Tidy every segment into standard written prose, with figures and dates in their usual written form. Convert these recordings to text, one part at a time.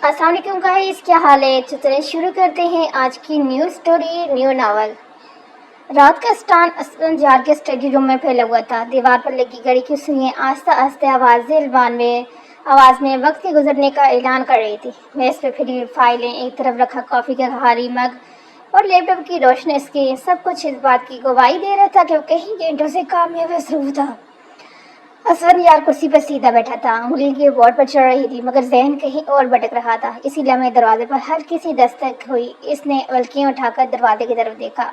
السلام علیکم گائز، کیا حال ہے؟ چلیں شروع کرتے ہیں آج کی نیو سٹوری، نیو ناول۔ رات کا اسٹان اسفندیار کے اسٹڈی روم میں پھیلا ہوا تھا۔ دیوار پر لگی گھڑی کی سوئیں آہستہ آہستہ آواز میں وقت کے گزرنے کا اعلان کر رہی تھی۔ میز پہ پھری فائلیں، ایک طرف رکھا کافی کا بھاری مگ اور لیپ ٹاپ کی روشن اسکرین، سب کچھ اس بات کی گواہی دے رہا تھا کہ وہ کہیں گھنٹوں سے کام میں مصروف تھا۔ اسفندیار کرسی پر سیدھا بیٹھا تھا، انگلی کی بورڈ پر چڑھ رہی تھی، مگر ذہن کہیں اور بھٹک رہا تھا۔ اسی لمحے دروازے پر ہلکی سی دستک ہوئی۔ اس نے ولکیاں اٹھا کر دروازے کی طرف دیکھا۔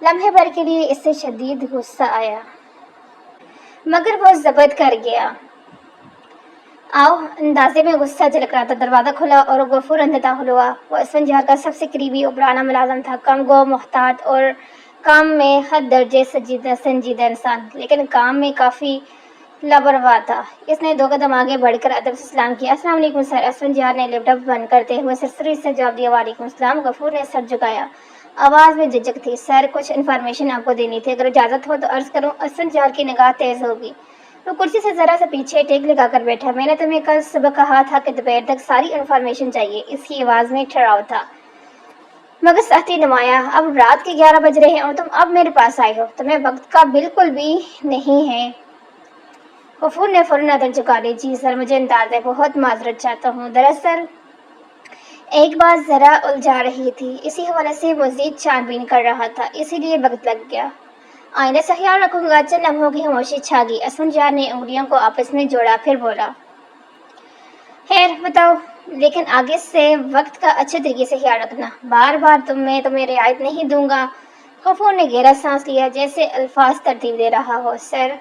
لمحے بھر کے لیے اس سے شدید غصہ آیا، مگر وہ ضبط کر گیا۔ اندازے میں غصہ جھلک رہا تھا۔ دروازہ کھلا اور غفور اندر داخل ہوا۔ وہ اسفندیار کا سب سے قریبی اور پرانا ملازم تھا، کم گو، محتاط اور کام میں حد درجے سنجیدہ انسان، لیکن کام میں کافی لاپرواہ تھا۔ اس نے 2 قدم آگے بڑھ کر ادب سے سلام کیا۔ السلام علیکم سر۔ اسفندیار نے لیپ ٹاپ بند کرتے ہوئے سرسری سے جواب دیا، وعلیکم السلام۔ غفور نے سر جھکایا، آواز میں جھجک تھی۔ سر، کچھ انفارمیشن آپ کو دینی تھی، اگر اجازت ہو تو عرض کروں۔ اسفندیار کی نگاہ تیز ہوگی۔ وہ کرسی سے ذرا سا پیچھے ٹیک لگا کر بیٹھا۔ میں نے تمہیں کل صبح کہا تھا کہ دوپہر تک ساری انفارمیشن چاہیے۔ اس کی آواز میں ٹھہراؤ تھا، مگر سختی نمایاں۔ اب رات کے 11 بج رہے ہیں اور تم اب میرے پاس آئے ہو، تمہیں وقت کا بالکل بھی نہیں ہے۔ غفور نے فوراً نظر جھکا لی۔ جی سر، مجھے انداز ہے، بہت معذرت چاہتا ہوں۔ دراصل ایک بات ذرا الجھا رہی تھی، اسی حوالے سے مزید چھان بین کر رہا تھا، اسی لیے وقت لگ گیا۔ آئندہ سے خیال رکھوں گا۔ چند لمحوں کی خاموشی چھا گئی۔ اسفندیار نے انگلیوں کو آپس میں جوڑا، پھر بولا، خیر بتاؤ، لیکن آگے سے وقت کا اچھے طریقے سے خیال رکھنا۔ بار بار میں تمہیں رعایت نہیں دوں گا۔ غفور نے گہرا سانس لیا، جیسے الفاظ ترتیب دے رہا ہو۔ سر،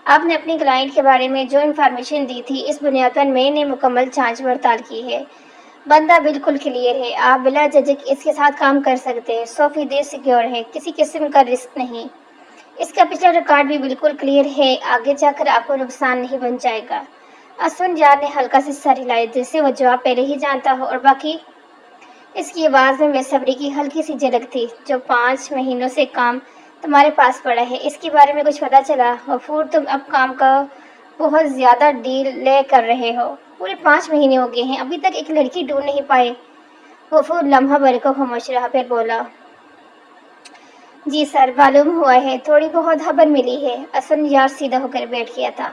آپ نے اپنی کلائنٹ کے بارے میں جو انفارمیشن دی تھی، اس بنیاد پر میں نے مکمل جانچ پڑتال کی ہے۔ بندہ بالکل کلیئر ہے، آپ بلا جھجک اس کے ساتھ کام کر سکتے ہیں، 100% سیکیور ہے، کسی قسم کا رسک نہیں۔ اس کا پچھلا ریکارڈ بھی بالکل کلیئر ہے، آگے جا کر آپ کو نقصان نہیں پہنچائے گا۔ اسفندیار نے ہلکا سے سر ہلایا، جیسے وہ جواب پہلے ہی جانتا ہو۔ اور باقی؟ اس کی آواز میں بے صبری کی ہلکی سی جھلک تھی۔ جو 5 مہینوں سے کام تمہارے پاس پڑا ہے، اس کے بارے میں کچھ پتا چلا؟ غفور، تم اب کام کا بہت زیادہ ڈیل لے کر رہے ہو۔ پورے 5 مہینے ہو گئے ہیں، ابھی تک ایک لڑکی ڈھونڈ نہیں پائے۔ غفور لمحہ بھر کو خاموش رہا، پھر بولا، جی سر، معلوم ہوا ہے، تھوڑی بہت خبر ملی ہے۔ اسفندیار سیدھا ہو کر بیٹھ گیا تھا،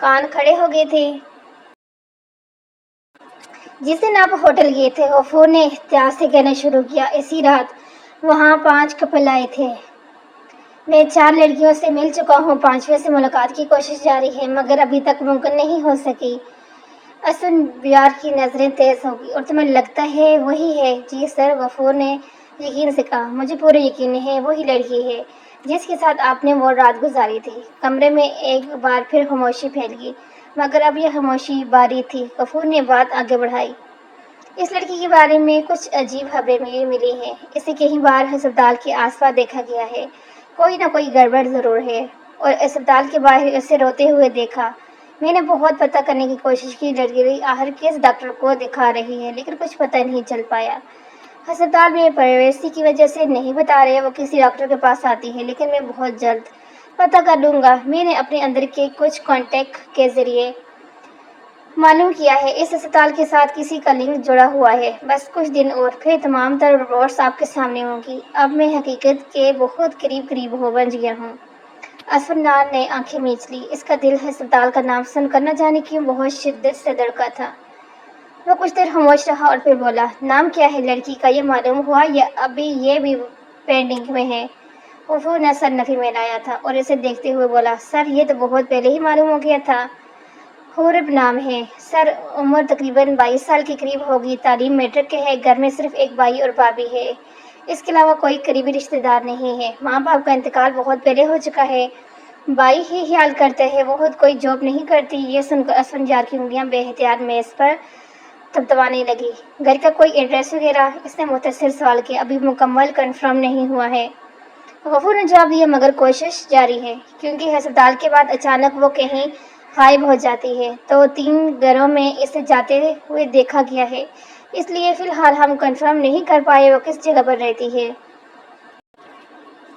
کان کھڑے ہو گئے تھے۔ جس دن آپ ہوٹل گئے تھے، غفور نے احتیاط سے کہنا شروع کیا، اسی رات وہاں 5 کپل آئے تھے۔ میں 4 لڑکیوں سے مل چکا ہوں، 5ویں سے ملاقات کی کوشش جاری ہے، مگر ابھی تک ممکن نہیں ہو سکی۔ اسفندیار کی نظریں تیز ہو گئی۔ اور تمہیں لگتا ہے وہی ہے؟ جی سر، غفور نے یقین سے کہا، مجھے پورا یقین ہے وہی لڑکی ہے جس کے ساتھ آپ نے وہ رات گزاری تھی۔ کمرے میں ایک بار پھر خاموشی پھیل گئی، مگر اب یہ خاموشی باری تھی۔ غفور نے بات آگے بڑھائی، اس لڑکی کے بارے میں کچھ عجیب خبریں ملی ہیں، اسے کئی بار ہسپتال کے آس پاس دیکھا گیا ہے، کوئی نہ کوئی گڑبڑ ضرور ہے، اور اسپتال کے باہر اسے روتے ہوئے دیکھا۔ میں نے بہت پتہ کرنے کی کوشش کی، لڑکی آخر کس ڈاکٹر کو دکھا رہی ہے، لیکن کچھ پتہ نہیں چل پایا۔ ہسپتال میں پرائیویسی کی وجہ سے نہیں بتا رہے وہ کسی ڈاکٹر کے پاس آتی ہے، لیکن میں بہت جلد پتہ کر لوں گا۔ میں نے اپنے اندر کے کچھ کانٹیکٹ کے ذریعے معلوم کیا ہے، اس اسپتال کے ساتھ کسی کا لنک جڑا ہوا ہے۔ بس کچھ دن اور، پھر تمام تر رپورٹس آپ کے سامنے ہوں گی۔ اب میں حقیقت کے بہت قریب بن گیا ہوں۔ اسفندیار نے آنکھیں میچ لی، اس کا دل ہسپتال کا نام سن کر نہ جانے کیوں بہت شدت سے دھڑکا تھا۔ وہ کچھ دیر خاموش رہا اور پھر بولا، نام کیا ہے لڑکی کا، یہ معلوم ہوا یا ابھی یہ بھی پینڈنگ میں ہے؟ غفور نے سر نفی میں لایا تھا اور اسے دیکھتے ہوئے بولا، سر یہ تو بہت پہلے ہی معلوم ہو گیا تھا۔ حورب نام ہے سر، عمر تقریباً 22 سال کے قریب ہوگی، تعلیم میٹرک کے ہے، گھر میں صرف ایک بھائی اور بھابھی ہے، اس کے علاوہ کوئی قریبی رشتہ دار نہیں ہے۔ ماں باپ کا انتقال بہت پہلے ہو چکا ہے، بھائی ہی خیال کرتے ہیں، وہ خود کوئی جاب نہیں کرتی۔ یہ سن کر اسفندیار کی انگلیاں بے احتیاط میز پر تھپتھپانے لگی۔ گھر کا کوئی ایڈریس وغیرہ؟ اس نے مختصر سوال کیا، ابھی مکمل کنفرم نہیں ہوا ہے۔ غفور نے جواب دیا، مگر کوشش جاری ہے، کیونکہ ہسپتال کے بعد اچانک وہ کہیں غائب ہو جاتی ہے، تو 3 گھروں میں اسے جاتے ہوئے دیکھا گیا ہے، اس لیے فی الحال ہم کنفرم نہیں کر پائے وہ کس جگہ پر رہتی ہے۔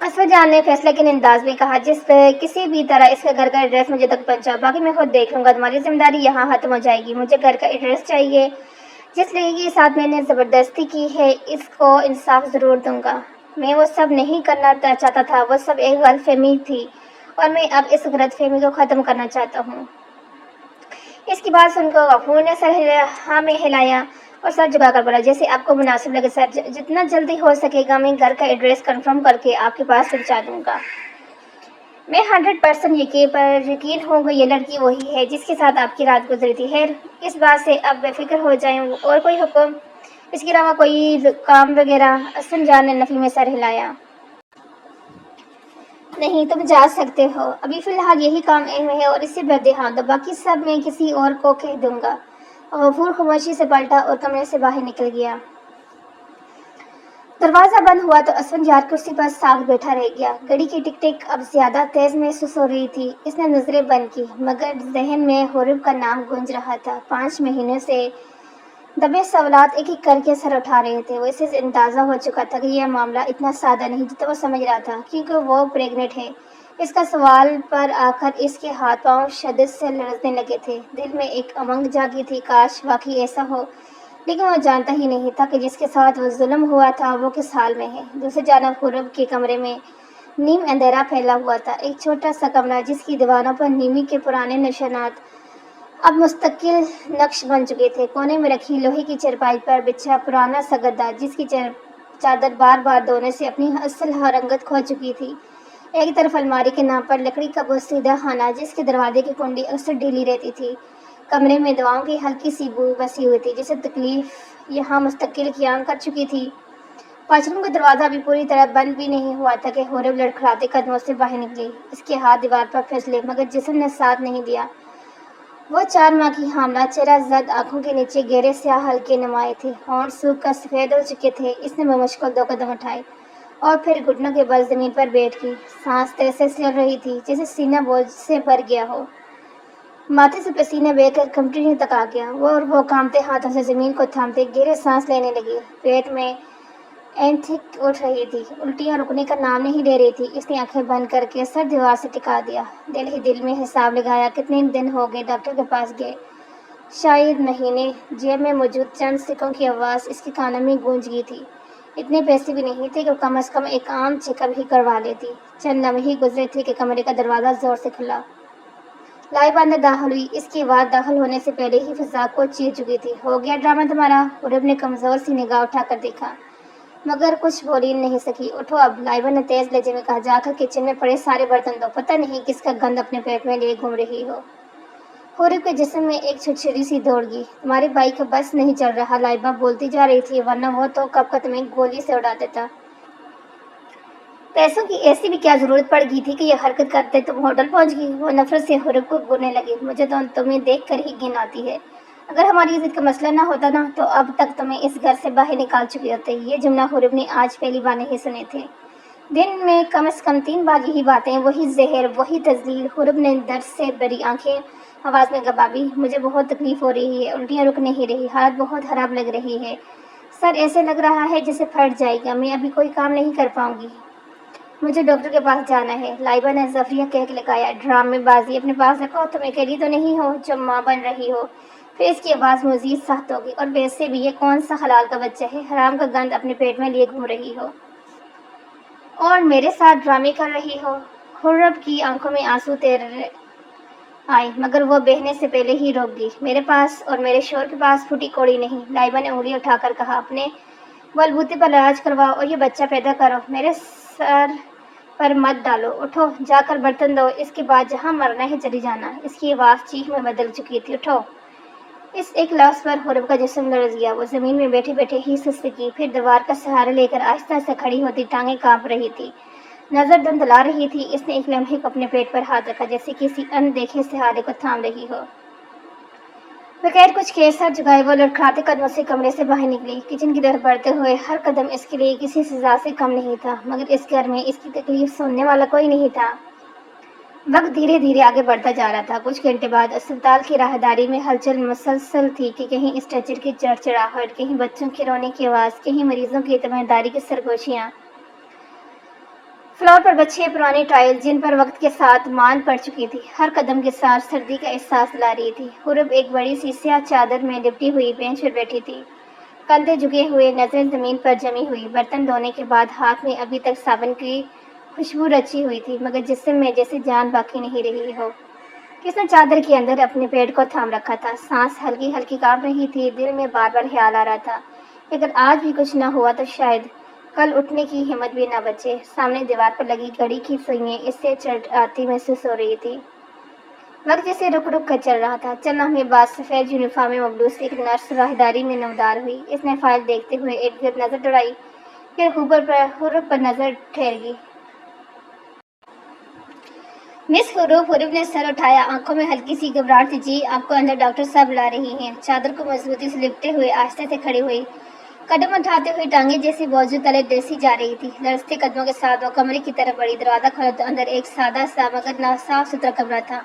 اسفندیار نے فیصلہ کن انداز میں کہا، کسی بھی طرح اس کا گھر کا ایڈریس مجھے تک پہنچاؤ، باقی میں خود دیکھ لوں گا، تمہاری ذمہ داری یہاں ختم ہو جائے گی۔ مجھے گھر کا ایڈریس چاہیے، جس لڑکی کے ساتھ میں نے زبردستی کی ہے اس کو انصاف ضرور دوں گا۔ میں وہ سب نہیں کرنا چاہتا تھا، وہ سب ایک غلط فہمی تھی اور میں اب اس غلط فہمی کو ختم کرنا چاہتا ہوں۔ اس کی بات سن کر غفور نے سر ہاں میں ہلایا اور سر جھکا کر بولا، جیسے آپ کو مناسب لگے سر، جتنا جلدی ہو سکے گا میں گھر کا ایڈریس کنفرم کر کے آپ کے پاس پہنچا دوں گا۔ میں 100% یقین ہوں گا یہ لڑکی وہی ہے جس کے ساتھ آپ کی رات گزری تھی۔ خیر اس بات سے اب بے فکر ہو جائیں، اور کوئی حکم اس کے علاوہ کوئی کام وغیرہ؟ اسفن جان نے نفی میں سر ہلایا۔ نہیں، تم جا سکتے ہو، ابھی فی الحال یہی کام اہم ہے اور اس سے بردے ہاں تو باقی سب میں کسی اور کو کہہ دوں گا۔ غفور خاموشی سے پلٹا اور کمرے سے باہر نکل گیا۔ دروازہ بند ہوا تو اسفن جان کرسی پر ساکت بیٹھا رہ گیا۔ گھڑی کی ٹک ٹک اب زیادہ تیز محسوس ہو رہی تھی۔ اس نے نظریں بند کی مگر ذہن میں حورب کا نام گونج رہا تھا۔ 5 مہینوں سے دبے سوالات ایک ایک کر کے سر اٹھا رہے تھے۔ وہ اسے اندازہ ہو چکا تھا کہ یہ معاملہ اتنا سادہ نہیں جتنا وہ سمجھ رہا تھا، کیونکہ وہ پریگننٹ ہے۔ اس کا سوال پر آ کر اس کے ہاتھ پاؤں شدت سے لرزنے لگے تھے۔ دل میں ایک امنگ جاگی تھی، کاش واقعی ایسا ہو، لیکن وہ جانتا ہی نہیں تھا کہ جس کے ساتھ وہ ظلم ہوا تھا وہ کس حال میں ہے۔ دوسری جانب حورب کے کمرے میں نیم اندھیرا پھیلا ہوا تھا، ایک چھوٹا سا کمرہ جس کی دیواروں پر نیمی کے پرانے نشانات اب مستقل نقش بن چکے تھے۔ کونے میں رکھی لوہے کی چارپائی پر بچھا پرانا سا گدا جس کی چادر بار بار دھونے سے اپنی اصل رنگت کھو چکی تھی۔ ایک طرف الماری کے نام پر لکڑی کا بوسیدہ خانہ جس کے دروازے کی کنڈی اکثر ڈھیلی رہتی تھی۔ کمرے میں دواؤں کی ہلکی سی بو بسی ہوئی تھی جسے تکلیف یہاں مستقل قیام کر چکی تھی۔ واش روم کا دروازہ ابھی پوری طرح بند بھی نہیں ہوا تھا کہ حورب لڑکھڑاتے قدموں سے باہر نکلی۔ اس کے ہاتھ دیوار پر پھسلے مگر جسم نے ساتھ نہیں دیا۔ وہ 4 ماہ کی حاملہ، چہرہ زرد، آنکھوں کے نیچے گہرے سیاہ حلقے نمائے تھے، ہونٹ سوکھ کر سفید ہو چکے تھے۔ اس نے بمشکل 2 قدم اٹھائے اور پھر گھٹنوں کے بل زمین پر بیٹھ گئی۔ سانس تیز سے چل رہی تھی جیسے سینہ بوجھ سے بھر گیا ہو۔ ماتھے سے پسینہ بہہ کر کمٹری تک آ گیا۔ وہ کانپتے ہاتھوں سے زمین کو تھامتے گہرے سانس لینے لگی۔ پیٹ میں اینٹھک اٹھ رہی تھی، الٹیاں رکنے کا نام نہیں لے رہی تھی۔ اس نے آنکھیں بند کر کے سر دیوار سے ٹکا دیا، دل ہی دل میں حساب لگایا کتنے دن ہو گئے ڈاکٹر کے پاس گئے، شاید مہینے۔ جیب میں موجود چند سکوں کی آواز اس کے کانوں میں گونج گئی تھی۔ اتنے پیسے بھی نہیں تھے کہ کم از کم ایک عام چیک اپ ہی کروا لیتی۔ چند لمحے ہی گزرے تھے کہ کمرے کا دروازہ زور سے کھلا۔ لائبہ اندر داخل ہوئی۔ اس کی آواز داخل ہونے سے پہلے ہی فضا کو چیر چکی تھی۔ ہو گیا ڈرامہ تمہارا؟ حورب نے کمزور سی نگاہ اٹھا کر دیکھا مگر کچھ بول ہی نہیں سکی۔ اٹھو اب، لائبہ نے تیز لہجے میں کہا، جا کر کچن میں پڑے سارے برتن دھو، پتہ نہیں کس کا گند اپنے پیٹ میں لیے گھوم رہی ہو۔ حورب کے جسم میں ایک چھرچری سی دوڑ گئی۔ تمہارے بھائی کا بس نہیں چل رہا، لائبہ بولتی جا رہی تھی، ورنہ وہ تو کب کا تمہیں گولی سے اڑا دیتا۔ پیسوں کی ایسی بھی کیا ضرورت پڑ گئی تھی کہ یہ حرکت کرتے تم ہوٹل پہنچ گئی؟ وہ نفرت سے حورب کو گھورنے لگی۔ مجھے تو تمہیں دیکھ کر ہی گھن آتی ہے۔ اگر ہماری عزت کا مسئلہ نہ ہوتا نا تو اب تک تمہیں اس گھر سے باہر نکال چکے ہوتے۔ یہ جملہ حورب نے آج پہلی بار نہیں سنے تھے۔ دن میں کم از کم 3 بار یہی باتیں، وہی زہر، وہی تذلیل۔ حورب نے درد سے بھری آنکھیں آواز میں کہا، بھابھی مجھے بہت تکلیف ہو رہی ہے، الٹیاں رک نہیں رہی، حالت بہت خراب لگ رہی ہے، سر ایسے لگ رہا ہے جیسے پھٹ جائے گا، میں ابھی کوئی کام نہیں کر پاؤں گی، مجھے ڈاکٹر کے پاس جانا ہے۔ لائبہ نے زفریہ کہہ کے لگایا، ڈرامے بازی اپنے پاس رکھو، تم اکیلی تو نہیں ہو جو ماں بن رہی ہو۔ پھر اس کی آواز مزید سخت ہو گئی، اور ویسے بھی یہ کون سا حلال کا بچہ ہے، حرام کا گند اپنے پیٹ میں لیے گھوم رہی ہو اور میرے ساتھ ڈرامے کر رہی ہو۔ حورب کی آنکھوں میں آنسو تیر آئے مگر وہ بہنے سے پہلے ہی روک گئی۔ میرے پاس اور میرے شوہر کے پاس پھوٹی کوڑی نہیں، لائبہ نے انگلی اٹھا کر کہا، اپنے بلبوتے پر علاج کرواؤ اور یہ بچہ پیدا کرو، میرے سر پر مت ڈالو، اٹھو جا کر برتن دھو، اس کے بعد جہاں مرنا ہے چلی جانا۔ اس کی آواز چیخ میں بدل چکی تھی، اٹھو۔ اس ایک لفظ پر حورب کا جسم لرز گیا۔ وہ زمین میں بیٹھے بیٹھے ہی سستی کی، پھر دیوار کا سہارا لے کر آہستہ آہستہ کھڑی ہوتی، ٹانگیں کانپ رہی تھی، نظر دھندلا رہی تھی۔ اس نے ایک لمحے کو اپنے پیٹ پر ہاتھ رکھا جیسے کسی ان دیکھے سہارے کو تھام رہی ہو۔ بغیر کچھ کہے سر جھکائے وہ لڑکھڑاتے قدموں سے کمرے سے باہر نکلی۔ کچن کی طرف بڑھتے ہوئے ہر قدم اس کے لیے کسی سزا سے کم نہیں تھا، مگر اس گھر میں اس کی تکلیف سننے والا کوئی نہیں تھا۔ وقت دھیرے دھیرے آگے بڑھتا جا رہا تھا۔ کچھ گھنٹے بعد اسپتال کی راہداری میں ہلچل مسلسل تھی کہ کہیں اسٹریچر کی چڑچڑاہٹ، کہیں بچوں کے رونے کی آواز، کہیں مریضوں کی تیمارداری کی سرگوشیاں۔ فلور پر بچے پرانے ٹائل جن پر وقت کے ساتھ مان پڑ چکی تھی ہر قدم کے ساتھ سردی کا احساس لا رہی تھی۔ حورب ایک بڑی سی سیاہ چادر میں لپٹی ہوئی بینچ پر بیٹھی تھی، کندھے جھکے ہوئے، نظریں زمین پر جمی ہوئی۔ برتن دھونے کے بعد ہاتھ میں ابھی تک صابن کی خوشبو رچی ہوئی تھی، مگر جسم میں جیسے جان باقی نہیں رہی ہو۔ کس نے چادر کے اندر اپنے پیٹ کو تھام رکھا تھا؟ سانس ہلکی ہلکی کانپ رہی تھی۔ دل میں بار بار خیال آ رہا تھا کہ اگر آج بھی کچھ نہ ہوا تو شاید کل اٹھنے کی ہمت بھی نہ بچے۔ سامنے دیوار پر لگی گھڑی کی سوئیاں اس سے چرخاتی محسوس ہو رہی تھی۔ وقت جیسے رک رک کر چل رہا تھا۔ چند لمحے بعد سفید یونیفارم میں ملبوس ایک نرس راہداری میں نمودار ہوئی۔ اس نے فائل دیکھتے ہوئے ارد گرد نظر دوڑائی، پھر حورب پر نظر ٹھہر گئی۔ مس حورب نے سر اٹھایا، آنکھوں میں ہلکی سی گھبراہٹ تھی۔ جی، آپ کو اندر ڈاکٹر صاحب بلا رہی ہیں۔ چادر کو مضبوطی سے لپٹے ہوئے آہستہ سے کھڑی ہوئی، قدم اٹھاتے ہوئے ٹانگیں جیسے بازو تلے ڈسی جا رہی تھی۔ لرزتے قدموں کے ساتھ وہ کمرے کی طرف بڑھی۔ دروازہ کھولا تو اندر ایک سادہ سا مگر صاف ستھرا کمرہ تھا۔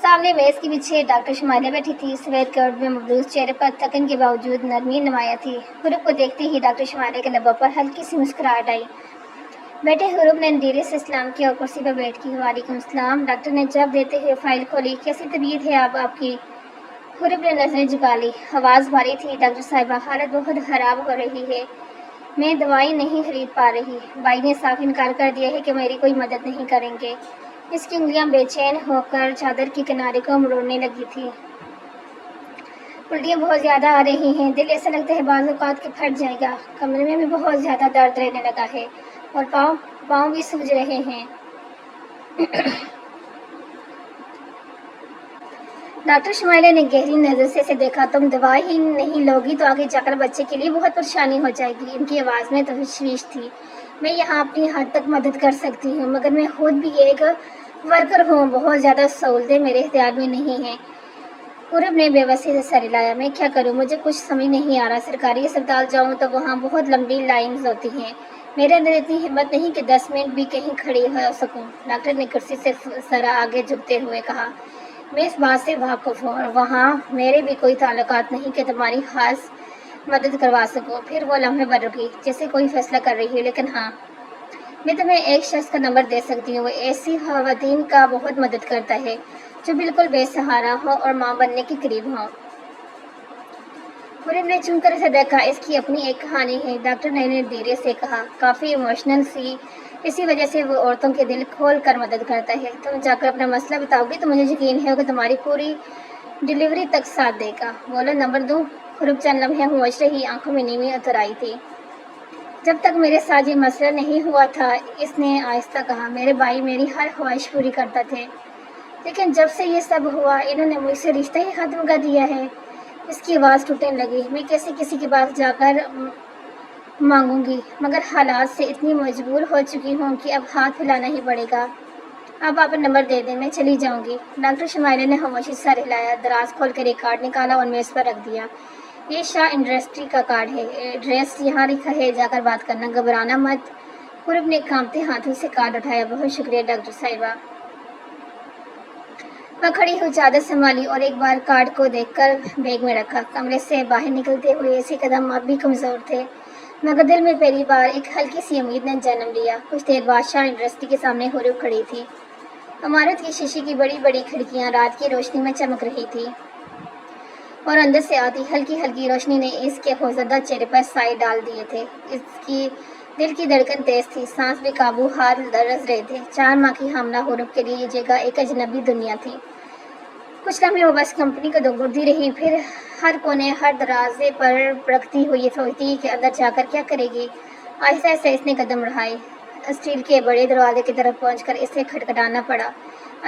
سامنے میز کے پیچھے ڈاکٹر شمائلہ بیٹھی تھی، سفید کوٹ میں ملبوس، چہرے پر تھکن کے باوجود نرمی نمایاں تھی۔ حورب کو دیکھتے ہی ڈاکٹر شمائلہ کے لبوں پر ہلکی سی مسکراہٹ آئی۔ بیٹے، حورب نے دھیرے سے سلام کیا اور کرسی پر بیٹھ کی۔ وعلیکم السلام۔ ڈاکٹر نے جواب دیتے ہوئے فائل کھولی۔ کیسی طبیعت ہے آپ کی؟ حورب نے نظریں جھکا لی، آواز بھاری تھی۔ ڈاکٹر صاحبہ، حالت بہت خراب ہو رہی ہے، میں دوائی نہیں خرید پا رہی۔ بھائی نے صاف انکار کر دیا ہے کہ میری کوئی مدد نہیں کریں گے۔ اس کی انگلیاں بے چین ہو کر چادر کے کنارے کو مروڑنے لگی تھی۔ الٹیاں بہت زیادہ آ رہی ہیں، دل ایسا لگتا ہے بعض اوقات کہ پھٹ جائے گا۔ کمرے میں بھی بہت زیادہ درد رہنے لگا ہے اور پاؤں بھی سوج رہے ہیں۔ ڈاکٹر شمائلہ نے گہری نظر سے اسے دیکھا۔ تم دوائی ہی نہیں لوگی تو آگے جا کر بچے کے لیے بہت پریشانی ہو جائے گی۔ ان کی آواز میں تشویش تھی۔ میں یہاں اپنی حد تک مدد کر سکتی ہوں، مگر میں خود بھی ایک ورکر ہوں، بہت زیادہ سہولتیں میرے اختیار میں نہیں ہیں۔ حورب نے بے بسی سے سر ہلایا۔ میں کیا کروں؟ مجھے کچھ سمجھ نہیں آ رہا۔ سرکاری اسپتال جاؤں تو وہاں بہت لمبی لائنز ہوتی ہیں، میرے اندر اتنی ہمت نہیں کہ 10 منٹ بھی کہیں کھڑی ہو سکوں۔ ڈاکٹر نے کرسی سے ذرا آگے جھکتے ہوئے کہا، میں اس بات سے واقف ہوں اور وہاں میرے بھی کوئی تعلقات نہیں کہ تمہاری خاص مدد کروا سکوں۔ پھر وہ لمحے بھر رکی، جیسے کوئی فیصلہ کر رہی ہے۔ لیکن ہاں، میں تمہیں ایک شخص کا نمبر دے سکتی ہوں، وہ ایسی خواتین کا بہت مدد کرتا ہے جو بالکل بے سہارا ہو اور ماں بننے کے قریب ہوں۔ حورب نے چن کر اسے دیکھا۔ اس کی اپنی ایک کہانی ہے، ڈاکٹر نے دھیرے سے کہا، کافی ایموشنل سی، اسی وجہ سے وہ عورتوں کے دل کھول کر مدد کرتا ہے۔ تم جا کر اپنا مسئلہ بتاؤ گی تو مجھے یقین ہے کہ تمہاری پوری ڈلیوری تک ساتھ دے گا۔ بولو، نمبر دوں؟ حورب چند لمحے ہوش رہی، آنکھوں میں نیمی اتر آئی تھی۔ جب تک میرے ساتھ یہ مسئلہ نہیں ہوا تھا، اس نے آہستہ کہا، میرے بھائی میری ہر خواہش پوری کرتا تھے، لیکن جب سے یہ سب ہوا انہوں نے مجھ سے رشتہ ہی ختم کر دیا ہے۔ اس کی آواز ٹوٹنے لگی۔ میں کیسے کسی کے پاس جا کر مانگوں گی، مگر حالات سے اتنی مجبور ہو چکی ہوں کہ اب ہاتھ پھیلانا ہی پڑے گا۔ اب آپ نمبر دے دیں، میں چلی جاؤں گی۔ ڈاکٹر شمائلہ نے خاموشی سے سر ہلایا، دراز کھول کر ایک کارڈ نکالا اور میز پر رکھ دیا۔ یہ شاہ انڈسٹری کا کارڈ ہے، ایڈریس یہاں لکھا ہے، جا کر بات کرنا، گھبرانا مت۔ حورب نے کانپتے ہاتھوں سے کارڈ اٹھایا۔ بہت شکریہ ڈاکٹر صاحبہ۔ وہ کھڑی ہوئی چادر سنبھالی اور ایک بار کارڈ کو دیکھ کر بیگ میں رکھا۔ کمرے سے باہر نکلتے ہوئے ایسے قدم اب بھی کمزور تھے، مگر دل میں پہلی بار ایک ہلکی سی امید نے جنم لیا۔ کچھ دیر بعد شاہ انڈسٹری کے سامنے حورب کھڑی تھی۔ عمارت کی شیشے کی بڑی بڑی کھڑکیاں رات کی روشنی میں چمک رہی تھی اور اندر سے آتی ہلکی ہلکی روشنی نے اس کے خوفزدہ چہرے پر سائے ڈال دیے تھے۔ اس کی دل کی دھڑکن تیز تھی، سانس بے قابو، ہاتھ لرز رہے تھے۔ 4 ماہ کی حاملہ حورب کے لیے یہ جگہ ایک اجنبی دنیا تھی۔ کچھ لمحے وہ بس کمپنی کو دوڑتی رہی، پھر ہر کونے، ہر دروازے پر پڑکتی ہوئی سوچتی کہ اندر جا کر کیا کرے گی۔ آہستہ آہستہ اس نے قدم بڑھائے۔ اسٹیل کے بڑے دروازے کی طرف پہنچ کر اسے کھٹکھٹانا پڑا۔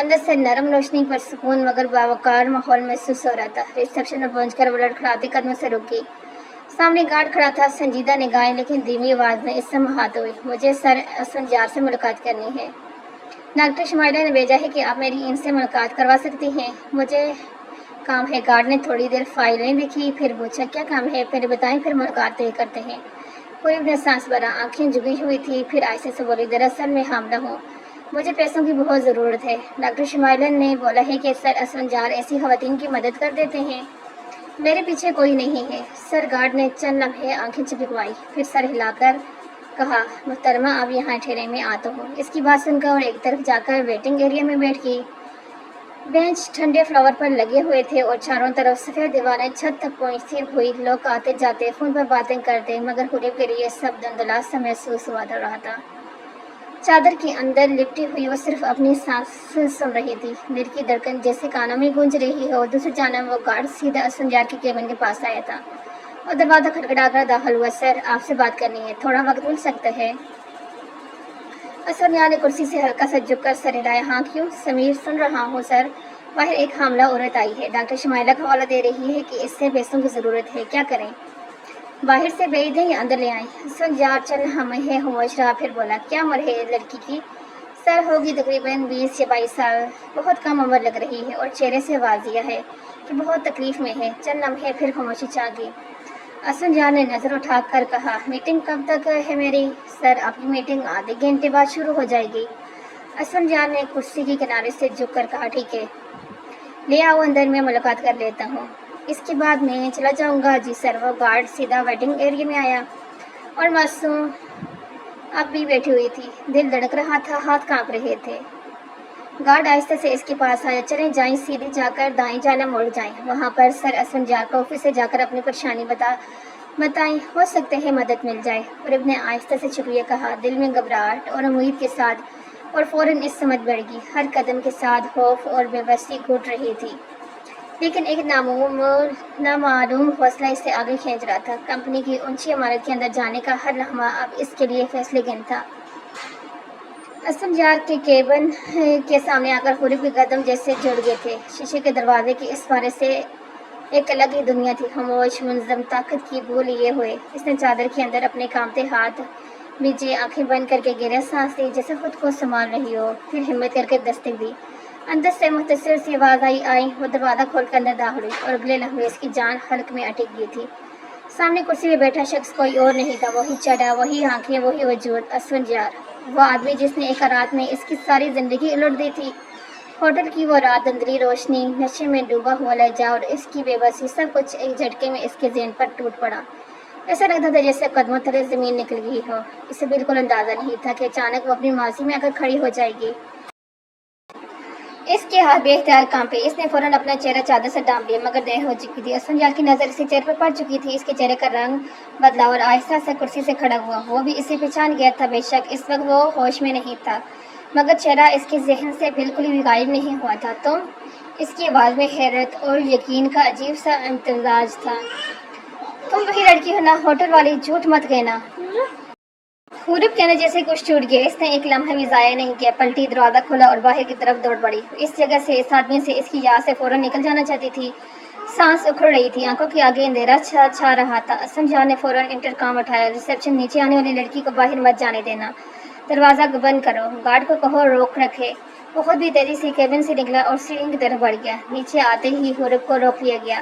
اندر سے نرم روشنی پر سکون مگر باوقار ماحول محسوس ہو رہا تھا۔ ریسیپشن پر پہنچ کر وہ لڑکھڑاتے قدموں سے رک گئی۔ سامنے گارڈ کھڑا تھا، سنجیدہ نگاہیں لیکن دھیمی آواز میں اس سے محاط ہوئی، مجھے سر اسفنجار سے ملاقات کرنی ہے۔ ڈاکٹر شمائلہ نے بھیجا ہے کہ آپ میری ان سے ملاقات کروا سکتی ہیں، مجھے کام ہے۔ گارڈ نے تھوڑی دیر فائلیں دیکھی، پھر پوچھا، کیا کام ہے؟ پہلے بتائیں، پھر ملاقات طے کرتے ہیں۔ حورب نے سانس بھرا، آنکھیں جھکی ہوئی تھی، پھر آہستہ سے بولی، دراصل میں حاملہ ہوں، مجھے پیسوں کی بہت ضرورت ہے۔ ڈاکٹر شمائلہ نے بولا ہے کہ سر اسفنجار ایسی خواتین کی مدد کر دیتے ہیں، میرے پیچھے کوئی نہیں ہے۔ سر گارڈ نے چند لمحے آنکھیں چپکوائی، پھر سر ہلا کر کہا محترمہ آپ یہاں ٹھہرے میں آتا ہوں۔ اس کی بات سن کر اور ایک طرف جا کر ویٹنگ ایریا میں بیٹھ گئی۔ بینچ ٹھنڈے فلاور پر لگے ہوئے تھے اور چاروں طرف سفید دیواریں چھت تک پہنچتی ہوئی لوگ آتے جاتے فون پر باتیں کرتے، مگر حریف کے لیے سب دھندلا سا محسوس ہوا رہا تھا۔ چادر کے اندر لپٹی ہوئی وہ صرف اپنی سانس سن رہی تھی، دل کی دھڑکن جیسے کانوں میں گونج رہی ہو۔ دوسری جانب وہ گارڈ سیدھا اسفندیار کے کیبن کے پاس آیا تھا اور دروازہ کھٹکھٹا کر داخل ہوا۔ سر، آپ سے بات کرنی ہے، تھوڑا وقت مل سکتا ہے؟ اسفندیار نے کرسی سے ہلکا سا جھک کر سر ہلایا۔ ہاں کیوں؟ سمیر، سن رہا ہوں سر۔ باہر ایک حاملہ عورت آئی ہے، ڈاکٹر شمائلہ کا حوالہ دے رہی ہے کہ اس سے پیسوں کی ضرورت ہے، کیا کریں؟ باہر سے بھیج دیں یا اندر لے آئیں؟ اسفندیار چل ہمیں خاموش رہا، پھر بولا، کیا عمر ہے لڑکی کی؟ سر، ہوگی تقریباً 20 یا 22 سال، بہت کم عمر لگ رہی ہے اور چہرے سے واضح ہے کہ بہت تکلیف میں ہے۔ چند لمحے پھر خاموشی چھا گئی۔ اسفندیار نے نظر اٹھا کر کہا، میٹنگ کب تک ہے میری؟ سر، آپ کی میٹنگ آدھے گھنٹے بعد شروع ہو جائے گی۔ اسفندیار نے کرسی کے کنارے سے جھک کر کہا، ٹھیک ہے، لے آؤ اندر، میں ملاقات کر لیتا ہوں، اس کے بعد میں چلا جاؤں گا۔ جی سر۔ وہ گارڈ سیدھا ویٹنگ ایریا میں آیا اور معصوم اب بھی بیٹھی ہوئی تھی، دل دھڑک رہا تھا، ہاتھ کانپ رہے تھے۔ گارڈ آہستہ سے اس کے پاس آیا، چلیں جائیں، سیدھے جا کر دائیں جانا مڑ جائیں، وہاں پر سر اسفندیار کو آفس سے جا کر اپنی پریشانی بتائیں، ہو سکتے ہیں مدد مل جائے۔ حریف نے آہستہ سے شکریہ کہا، دل میں گھبراہٹ اور امید کے ساتھ، اور فوراً اس سمجھ بڑھ گئی۔ ہر قدم کے ساتھ خوف اور بے بسی گھٹ رہی تھی، لیکن ایک نامعلوم حوصلہ اسے آگے کھینچ رہا تھا۔ کمپنی کی اونچی عمارت کے اندر جانے کا ہر لمحہ اب اس کے لیے فیصلے گن تھا۔ اسفندیار کے کیبن کے سامنے آ کر حریف کے قدم جیسے جڑ گئے تھے۔ شیشے کے دروازے کے اس پارے سے ایک الگ ہی دنیا تھی، خاموش، منظم، طاقت کی بو لیے ہوئے۔ اس نے چادر کے اندر اپنے کانپتے ہاتھ بھیجے، آنکھیں بند کر کے گہرا سانس لی جیسے خود کو سنبھال رہی ہو، پھر ہمت کر کے دستک دی۔ اندر سے مختصر سی آواز آئی۔ وہ دروازہ کھول کر اندر داخل ہوئی اور اگلے لمحے اس کی جان حلق میں اٹک گئی تھی۔ سامنے کرسی پہ بیٹھا شخص کوئی اور نہیں تھا، وہی چہرہ، وہی آنکھیں، وہی وجود، اسفندیار، وہ آدمی جس نے ایک رات میں اس کی ساری زندگی الٹ دی تھی۔ ہوٹل کی وہ رات، دھندلی روشنی، نشے میں ڈوبا ہوا لہجہ اور اس کی بے بسی، سب کچھ ایک جھٹکے میں اس کے ذہن پر ٹوٹ پڑا۔ ایسا لگتا تھا جیسے قدموں تلے زمین نکل گئی ہو۔ اسے بالکل اندازہ نہیں تھا کہ اچانک وہ اپنی ماضی میں آ کر کھڑی ہو جائے گی۔ اس کے ہاتھ بے اختیار کانپے۔ اس نے فوراً اپنا چہرہ چادر سے ڈھانپ لیا، مگر دیر ہو چکی تھی۔ اسفندیار کی نظر اسے چہرے پر پڑ چکی تھی۔ اس کے چہرے کا رنگ بدلا اور آہستہ سے کرسی سے کھڑا ہوا۔ وہ بھی اسے پہچان گیا تھا۔ بے شک اس وقت وہ ہوش میں نہیں تھا، مگر چہرہ اس کے ذہن سے بالکل بھی غائب نہیں ہوا تھا۔ تم؟ اس کی آواز میں حیرت اور یقین کا عجیب سا امتزاج تھا۔ تم وہی لڑکی ہو نا، ہوٹل والی، جھوٹ مت کہنا۔ حریف کہنے جیسے کچھ ٹوٹ گیا۔ اس نے ایک لمحہ بھی ضائع نہیں کیا، پلٹی، دروازہ کھولا اور باہر کی طرف دوڑ پڑی۔ اس جگہ سے، اس آدمی سے، اس کی یاد سے فوراً نکل جانا چاہتی تھی۔ سانس اکھڑ رہی تھی، آنکھوں کے آگے اندھیرا چھا رہا تھا۔ اسفندیار نے فوراً انٹرکام اٹھایا، ریسیپشن، نیچے آنے والی لڑکی کو باہر مت جانے دینا، دروازہ بند کرو، گارڈ کو کہو روک رکھے۔ وہ خود بھی تیزی سے کیبن سے نکلا اور سیڑھیوں کی طرف بڑھ گیا۔ نیچے آتے ہی حریف کو روک لیا گیا۔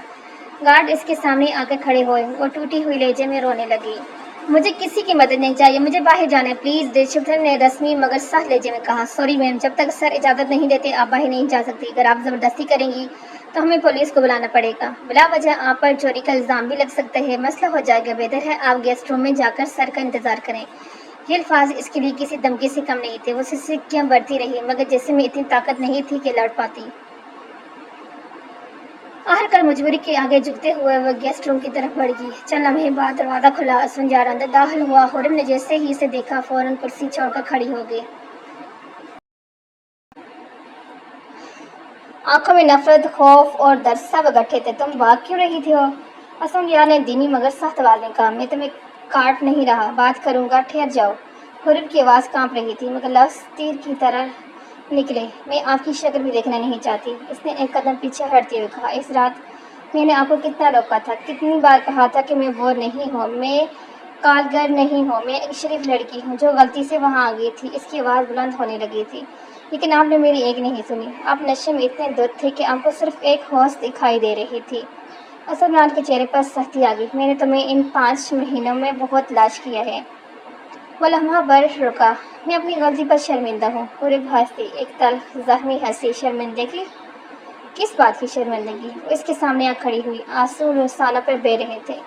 گارڈ اس کے سامنے آ کر کھڑے ہوئے۔ وہ ٹوٹی ہوئی لہجے میں رونے لگی، مجھے کسی کی مدد نہیں چاہیے، مجھے باہر جانا ہے پلیز۔ ریسیپشن نے رسمی مگر سخت لہجے میں کہا، سوری میم، جب تک سر اجازت نہیں دیتے آپ باہر نہیں جا سکتی۔ اگر آپ زبردستی کریں گی تو ہمیں پولیس کو بلانا پڑے گا، بلا وجہ آپ پر چوری کا الزام بھی لگ سکتا ہے، مسئلہ ہو جائے گا۔ بہتر ہے آپ گیسٹ روم میں جا کر سر کا انتظار کریں۔ یہ الفاظ اس کے لیے کسی دھمکی سے کم نہیں تھے۔ وہ سسکیاں بھرتی رہی، مگر جسم میں اتنی طاقت نہیں تھی کہ لڑ پاتی۔ آخر کار مجبوری کے آگے جھکتے ہوئے وہ گیسٹ روم کی طرف بڑھ گئی۔ چند لمحے بعد دروازہ کھلا، اسفندیار اندر داخل ہوا۔ حریف نے جیسے ہی اسے دیکھا فوراً کرسی چھوڑ کر کھڑی ہو گئی۔ آنکھوں میں نفرت، خوف اور درد سب اکٹھے تھے۔ تم بھاگ کیوں رہی تھی ہو؟ اسفندیار نے دھیمی مگر سخت آواز میں کہا، میں تمہیں کاٹ نہیں رہا، بات کروں گا، ٹھہر جاؤ۔ حریف کی آواز کانپ رہی تھی، مگر لفظ تیر کی طرح نکلے، میں آپ کی شکل بھی دیکھنا نہیں چاہتی۔ اس نے ایک قدم پیچھے ہٹتے ہوئے کہا، اس رات میں نے آپ کو کتنا روکا تھا، کتنی بار کہا تھا کہ میں وہ نہیں ہوں، میں کالگر نہیں ہوں، میں ایک شریف لڑکی ہوں جو غلطی سے وہاں آ گئی تھی۔ اس کی آواز بلند ہونے لگی تھی، لیکن آپ نے میری ایک نہیں سنی۔ آپ نشے میں اتنے دھت تھے کہ آپ کو صرف ایک ہوش دکھائی دے رہی تھی۔ اسفندیار کے چہرے پر سختی آ گئی، میں نے تمہیں ان 5 مہینوں میں بہت تلاش کیا ہے۔ وہ لمحہ بھر رکا، میں اپنی غلطی پر شرمندہ ہوں۔ حریف ہنسی، ایک تلخ زخمی ہنسی۔ شرمندگی؟ کس بات کی شرمندگی؟ وہ اس کے سامنے آ کھڑی ہوئی، آنسو رخسانوں پر بہہ رہے تھے۔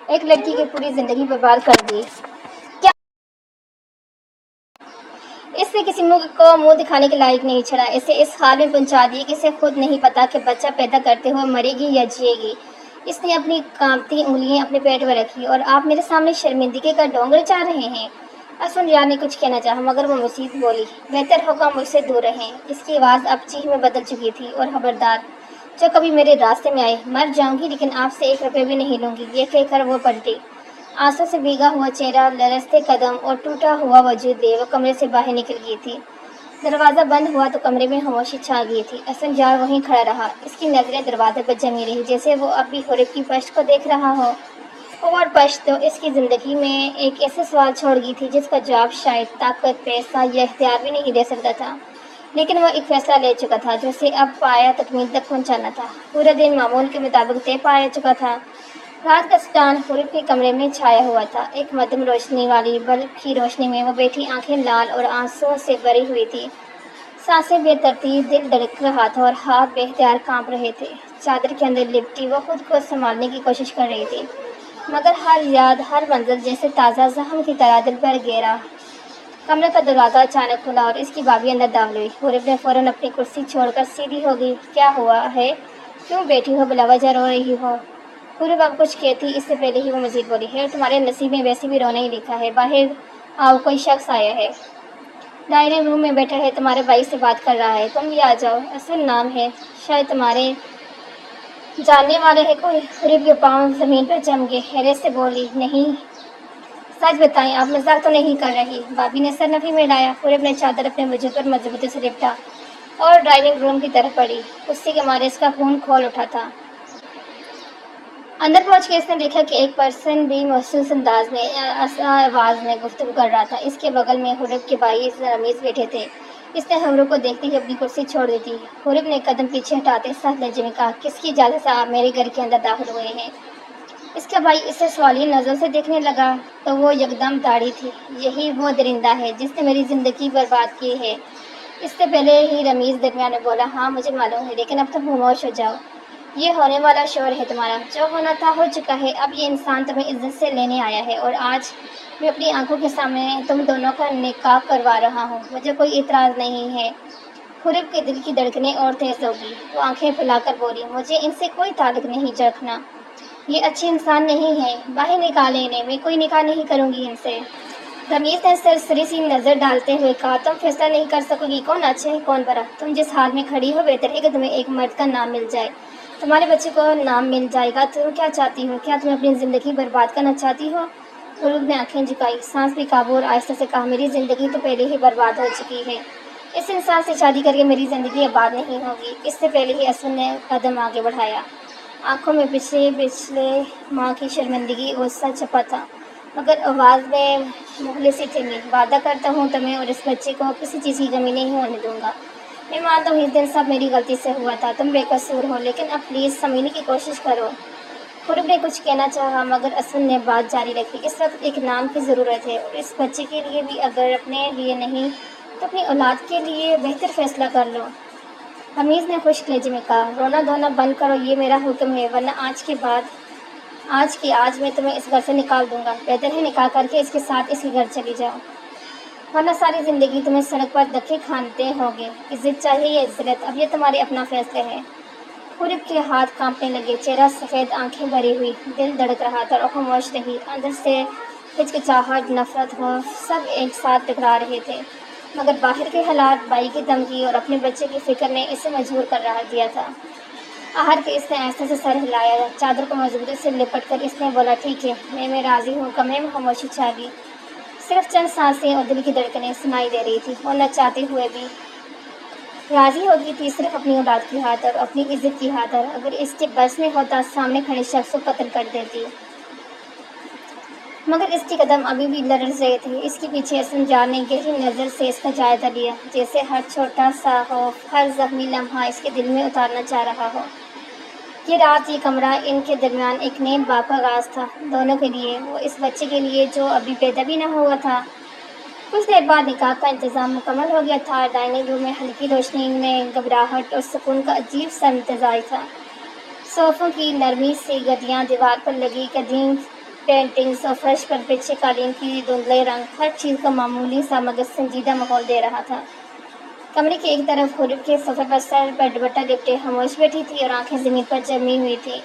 ایک لڑکی کی پوری زندگی برباد کر دی۔ اس نے کسی کو منہ دکھانے کے لائق نہیں چھڑا، اسے اس حال میں پہنچا دیا کہ اسے خود نہیں پتا کہ بچہ پیدا کرتے ہوئے مرے گی یا جیے گی۔ اس نے اپنی کانپتی انگلیاں اپنے پیٹ پر رکھی اور آپ میرے سامنے شرمندگی کا ڈونگر چاہ رہے ہیں۔ اسن یار نے کچھ کہنا چاہا مگر وہ مزید بولی، بہتر ہوگا مجھ سے دور رہیں۔ اس کی آواز اب چیخ میں بدل چکی تھی، اور خبردار جو کبھی میرے راستے میں آئے، مر جاؤں گی لیکن آپ سے 1 روپے بھی نہیں لوں گی، یہ کہہ کر وہ پلٹی۔ آنسوں سے بھیگا ہوا چہرہ، لرزتے قدم اور ٹوٹا ہوا وجود لے وہ کمرے سے باہر نکل گئی تھی۔ دروازہ بند ہوا تو کمرے میں خاموشی چھا گئی تھی۔ اسن جار وہیں کھڑا رہا، اس کی نظریں دروازے پر جمی رہی، جیسے وہ اب بھی حورب کی پشت کو دیکھ رہا ہو۔ اور پشت تو اس کی زندگی میں ایک ایسے سوال چھوڑ گئی تھی جس کا جواب شاید طاقت، پیسہ یا اختیار بھی نہیں دے سکتا تھا، لیکن وہ ایک فیصلہ لے چکا تھا جو اسے اب پایا تکمیل تک پہنچانا تھا۔ پورا دن معمول کے مطابق طے پایا چکا تھا۔ رات کا سٹان حورب کے کمرے میں چھایا ہوا تھا، ایک مدھم روشنی والی بلب کی روشنی میں وہ بیٹھی، آنکھیں لال اور آنسوؤں سے بھری ہوئی تھی، سانسیں بے ترتیب، دل دھڑک رہا تھا اور ہاتھ بے اختیار کانپ رہے تھے۔ چادر کے اندر لپٹی وہ خود کو سنبھالنے کی کوشش کر رہی تھی، مگر ہر یاد، ہر منظر جیسے تازہ زخم کی طرح دل پر گہرا۔ کمرے کا دروازہ اچانک کھلا اور اس کی بھابھی اندر داخل ہوئی۔ حورب نے فوراً اپنی کرسی چھوڑ کر سیدھی ہو گئی۔ کیا ہوا ہے؟ کیوں بیٹھی ہو؟ بلا وجہ رو رہی ہو؟ حورب اب کچھ کہتی اس سے پہلے ہی وہ مزید بولی، ہے تمہارے نصیب میں ویسے بھی رونا ہی لکھا ہے، باہر آؤ، کوئی شخص آیا ہے، ڈائننگ روم میں بیٹھا ہے، تمہارے بھائی سے بات کر رہا ہے، تم بھی آ جاؤ، اصل نام ہے، شاید تمہارے جاننے والے ہے کوئی۔ حورب کے پاؤں زمین پر جم گئے، حیرت سے بولی، نہیں، سچ بتائیں، آپ مذاق تو نہیں کر رہی؟ بھابھی نے سر نفی میں ہلایا۔ حورب نے چادر اپنے وجود پر مضبوطی سے لپٹا اور ڈائننگ روم کی طرف بڑھی، غصے کے مارے اس کا خون کھول اٹھا تھا۔ اندر پہنچ کے اس نے دیکھا کہ ایک پرسن بھی محسوس انداز میں، آواز میں گفتگو کر رہا تھا۔ اس کے بغل میں حورب کے بھائی رمیز بیٹھے تھے۔ اس نے حورب کو دیکھتے ہی اپنی کرسی چھوڑ دی تھی۔ حورب نے قدم پیچھے ہٹاتے سخت لہجے میں کہا، کس کی اجازت سے آپ میرے گھر کے اندر داخل ہوئے ہیں؟ اس کا بھائی اسے سوالیہ نظر سے دیکھنے لگا تو وہ یکدم داڑھی تھی۔ یہی وہ درندہ ہے جس نے میری زندگی برباد کی ہے۔ اس سے پہلے ہی رمیز درمیان میں بولا، ہاں مجھے معلوم ہے، لیکن اب تم خاموش ہو جاؤ، یہ ہونے والا شوہر ہے تمہارا، جو ہونا تھا ہو چکا ہے، اب یہ انسان تمہیں عزت سے لینے آیا ہے، اور آج میں اپنی آنکھوں کے سامنے تم دونوں کا نکاح کروا رہا ہوں، مجھے کوئی اعتراض نہیں ہے۔ حورب کے دل کی دھڑکنیں اور تیز ہو گئی، وہ آنکھیں پھیلا کر بولی، مجھے ان سے کوئی تعلق نہیں رکھنا، یہ اچھی انسان نہیں ہے، باہر نکالیں انہیں، میں کوئی نکاح نہیں کروں گی ان سے۔ رمیز نے سرسری سی نظر ڈالتے ہوئے کہا، تم فیصلہ نہیں کر سکو گی کون اچھا ہے کون برا؟ تم جس حال میں کھڑی ہو بہتر ہے کہ تمہیں ایک مرد کا نام مل جائے، تمہارے بچے کو نام مل جائے گا۔ تم کیا چاہتی ہو؟ کیا تم اپنی زندگی برباد کرنا چاہتی ہو؟ حورب نے آنکھیں جھکائی، سانس بھی قابو، اور آہستہ سے کہا، میری زندگی تو پہلے ہی برباد ہو چکی ہے، اس انسان سے شادی کر کے میری زندگی آباد نہیں ہوگی۔ اس سے پہلے ہی اسن نے قدم آگے بڑھایا، آنکھوں میں پچھلے ماہ کی شرمندگی غصہ چھپا تھا، مگر آواز میں مخلصی تھی، وعدہ کرتا ہوں تمہیں اور اس بچے کو کسی چیز کی کمی نہیں ہونے دوں گا، میں مانتا ہوں اس دن سب میری غلطی سے ہوا تھا، تم بے قصور ہو، لیکن اب پلیز سمجھنے کی کوشش کرو۔ حورب نے کچھ کہنا چاہا مگر اسن نے بات جاری رکھی، اس وقت ایک نام کی ضرورت ہے، اور اس بچے کے لیے بھی، اگر اپنے لیے نہیں تو اپنی اولاد کے لیے بہتر فیصلہ کر لو۔ رمیز نے خشک لہجے میں کہا، رونا دھونا بند کرو، یہ میرا حکم ہے، ورنہ آج میں تمہیں اس گھر سے نکال دوں گا، بہتر ہے نکاح کر کے اس کے ساتھ اس کے گھر چلی جاؤ، ورنہ ساری زندگی تمہیں سڑک پر دھکے کھانے ہوں گے۔ عزت چاہیے یا ذلت، اب یہ تمہارے اپنا فیصلہ ہے۔ حورب کے ہاتھ کانپنے لگے، چہرہ سفید، آنکھیں بھری ہوئی، دل دھڑک رہا تھا اور خاموش رہی، اندر سے ہچکچاہٹ، نفرت، خوف سب ایک ساتھ ٹکرا رہے تھے، مگر باہر کے حالات، بھائی کی دھمکی اور اپنے بچے کی فکر نے اسے مجبور کر دیا تھا۔ آہر کے اس نے آہستہ سے سر ہلایا، چادر کو مضبوطی سے لپٹ کر اس نے بولا، ٹھیک ہے، میں راضی ہوں۔ کمرے میں خاموشی چھا گئی، صرف چند سانسیں اور دل کی دھڑکنیں سنائی دے رہی تھی۔ وہ نہ چاہتے ہوئے بھی راضی ہو گئی تھی، صرف اپنی اولاد کی خاطر، اپنی عزت کی خاطر۔ اگر اس کے بس میں ہوتا سامنے کھڑے شخص کو قتل کر دیتی، مگر اس کے قدم ابھی بھی لرز رہے تھے۔ اس کے پیچھے اسن جار نے گہری نظر سے اس کا جائزہ لیا، جیسے ہر چھوٹا سا خوف، ہر زخمی لمحہ اس کے دل میں اتارنا چاہ رہا ہو۔ یہ رات، یہ کمرہ، ان کے درمیان ایک نئے باب کا آغاز تھا، دونوں کے لیے، وہ اس بچے کے لیے جو ابھی پیدا بھی نہ ہوا تھا۔ کچھ دیر بعد نکاح کا انتظام مکمل ہو گیا تھا۔ ڈائننگ روم میں ہلکی روشنی میں گھبراہٹ اور سکون کا عجیب سا امتزاج تھا۔ صوفوں کی نرمی سی گدیاں، دیوار پر لگی قدیم پینٹنگس اور فرش پر بچھے قالین کی دھندلے رنگ ہر چیز کا معمولی سا مگر سنجیدہ ماحول دے رہا تھا۔ کمرے کی ایک طرف حورب کے صوفے پر سر پر دوپٹہ لپٹے خاموش بیٹھی تھی اور آنکھیں زمین پر جمی ہوئی تھی۔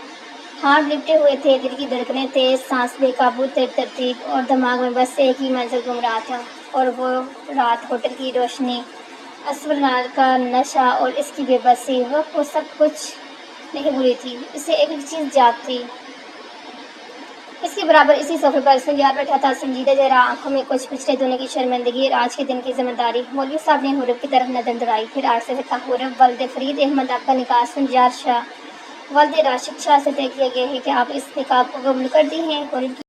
ہاتھ لپٹے ہوئے تھے، دل کی دھڑکنیں تیز، سانس بے قابو ترتیب، اور دماغ میں بس ایک ہی منظر گھوم رہا تھا۔ اور وہ رات، ہوٹل کی روشنی، اسفنار کا نشہ اور اس کی بے بسی، وہ سب کچھ نہیں بھولی تھی۔ اسے ایک چیز یاد تھی، اس کے برابر اسی صوفے پر اسفندیار بیٹھا تھا، سنجیدہ چہرہ، آنکھوں میں کچھ پچھلے دنوں کی شرمندگی اور آج کے دن کی ذمہ داری۔ مولوی صاحب نے حورب کی طرف نظر دوڑائی، پھر آہستہ سے کہا، حورب، والد فرید احمد آپ کا نکاح اسفندیار شاہ والد راشد شاہ سے طے کیا گیا ہے، کیا آپ اس نکاح کو قبول کرتی ہیں؟ حورب کی